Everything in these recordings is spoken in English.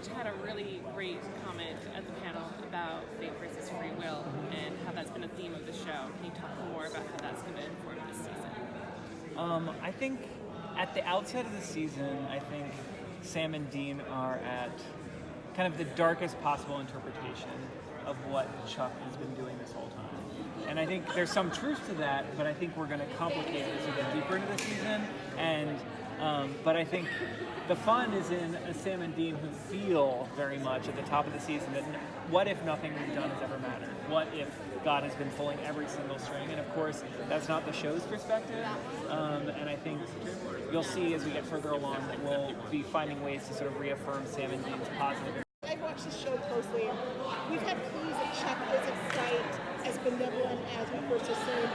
each had a really great comment at the panel about fate versus free will and how that's been a theme of the show. Can you talk more about how that's going to inform this season? I think at the outset of the season, I think Sam and Dean are at kind of the darkest possible interpretation of what Chuck has been doing this whole time. And I think there's some truth to that, but I think we're going to complicate it as we get deeper into the season. And but I think the fun is in Sam and Dean who feel very much at the top of the season that what if nothing we've done has ever mattered? What if God has been pulling every single string? And of course, that's not the show's perspective. And I think you'll see as we get further along that we'll be finding ways to sort of reaffirm Sam and Dean's positive. I've watched the show closely, and we've had clues that Chuck isn't quite as benevolent as we first assumed.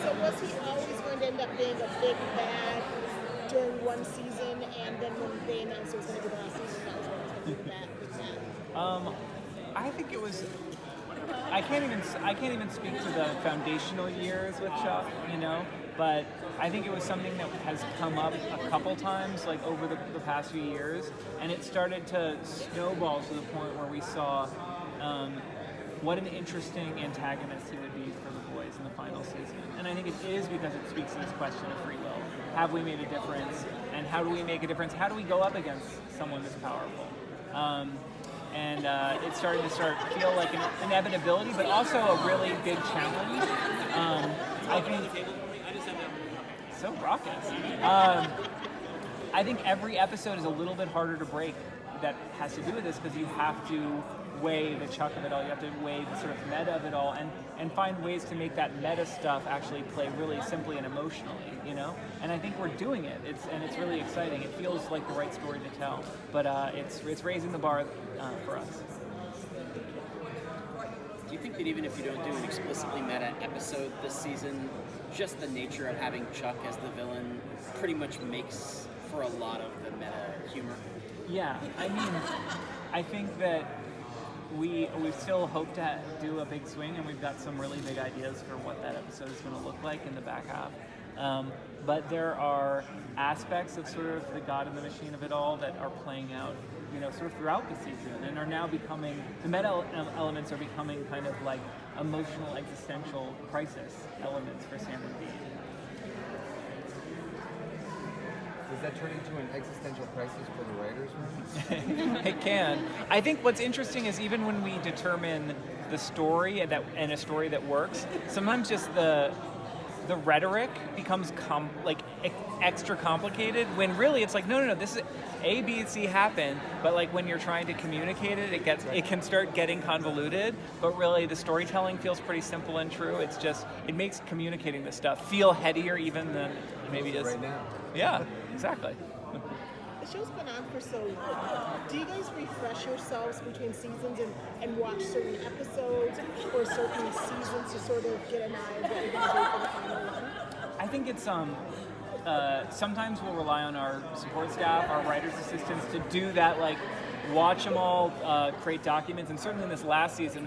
So was he always going to end up being a big bad during one season, and then when they announced it was going to be the last season, that was when it was going to be the big bad? I think it was. I can't even speak to the foundational years with Chuck, but I think it was something that has come up a couple times, like over the past few years, and it started to snowball to the point where we saw what an interesting antagonist he would be for the boys in the final season. And I think it is because it speaks to this question of free will. Have we made a difference? And how do we make a difference? How do we go up against someone this powerful? And it started to feel like an inevitability, but also a really big challenge. I think so raucous. I think every episode is a little bit harder to break that has to do with this because you have to weigh the Chuck of it all. You have to weigh the sort of meta of it all, and find ways to make that meta stuff actually play really simply and emotionally, And I think we're doing it. It's really exciting. It feels like the right story to tell, but it's raising the bar for us. Do you think that even if you don't do an explicitly meta episode this season, just the nature of having Chuck as the villain pretty much makes for a lot of the meta humor? Yeah, I mean, I think that we still hope to do a big swing, and we've got some really big ideas for what that episode is going to look like in the back half. But there are aspects of sort of the God and the machine of it all that are playing out, sort of throughout the season, and are now becoming, the meta elements are becoming kind of like emotional, existential crisis elements for Sam and Dean. Does that turn into an existential crisis for the writers' room? It can. I think what's interesting is even when we determine the story and a story that works, sometimes just the rhetoric becomes extra complicated when really it's like no, this is A, B, and C happen, but like when you're trying to communicate it, it can start getting convoluted, but really the storytelling feels pretty simple and true. It's just, it makes communicating this stuff feel headier even than maybe it is right now. Yeah, exactly. The show's been on for so long. Do you guys refresh yourselves between seasons and watch certain episodes or certain seasons to sort of get an eye of what you're going to do for the final one? I think it's sometimes we'll rely on our support staff, our writers' assistants to do that, like watch them all, create documents, and certainly in this last season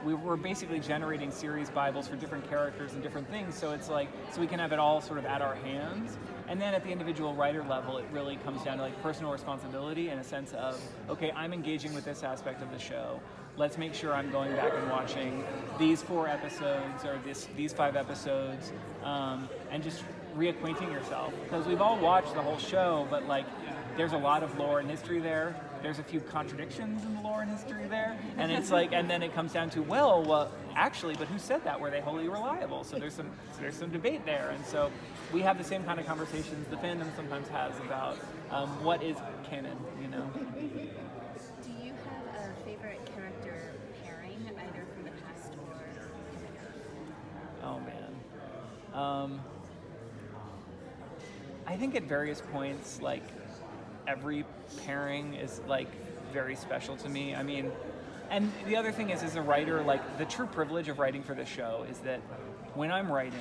we were basically generating series Bibles for different characters and different things, so it's like, so we can have it all sort of at our hands. And then at the individual writer level, it really comes down to like personal responsibility and a sense of, okay, I'm engaging with this aspect of the show. Let's make sure I'm going back and watching these 4 episodes or these 5 episodes, and just reacquainting yourself. Because we've all watched the whole show, but like, there's a lot of lore and history there. There's a few contradictions in the lore and history there, and it's like, and then it comes down to, well, actually, but who said that? Were they wholly reliable? So there's some debate there, and so we have the same kind of conversations the fandom sometimes has about what is canon, Do you have a favorite character pairing, either from the past or coming up? Oh man, I think at various points, like, every pairing is like very special to me. I mean, and the other thing is, as a writer, like the true privilege of writing for this show is that when I'm writing,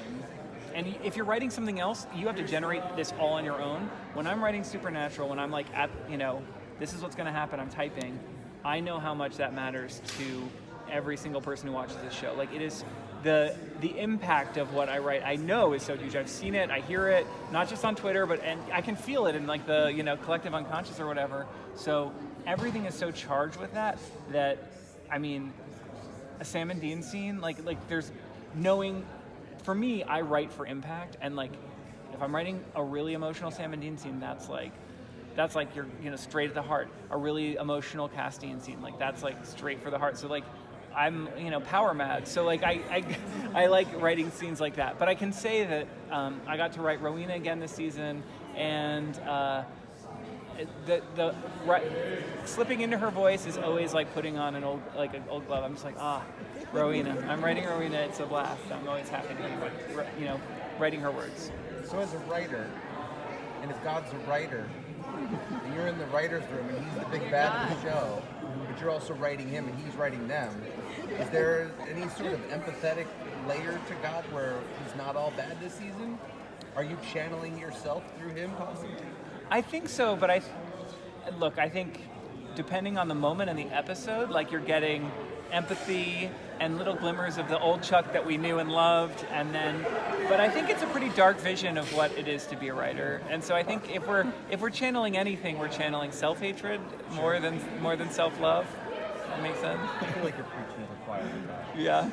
and if you're writing something else, you have to generate this all on your own. When I'm writing Supernatural, when I'm like this is what's going to happen, I'm typing, I know how much that matters to every single person who watches this show. Like, it is the impact of what I write, I know is so huge. I've seen it, I hear it, not just on Twitter, and I can feel it in like the collective unconscious or whatever. So everything is so charged with that I mean, a Sam and Dean scene, like there's knowing. For me, I write for impact, and like if I'm writing a really emotional Sam and Dean scene, that's like you're straight at the heart. A really emotional Castian scene, like that's like straight for the heart. So like I'm power mad. So like I like writing scenes like that. But I can say that I got to write Rowena again this season, and the slipping into her voice is always like putting on an old glove. I'm just like, Rowena. I'm writing Rowena. It's a blast. I'm always happy to be writing her words. So as a writer, and if God's a writer, and you're in the writer's room and he's the big bad of the show, but you're also writing him and he's writing them, is there any sort of empathetic layer to God where he's not all bad this season? Are you channeling yourself through him constantly? I think so, but I think depending on the moment and the episode, like you're getting empathy and little glimmers of the old Chuck that we knew and loved, but I think it's a pretty dark vision of what it is to be a writer. And so I think if we're channeling anything, we're channeling self-hatred more than self-love. That makes sense? I feel like you're preaching to the choir with that. Yeah.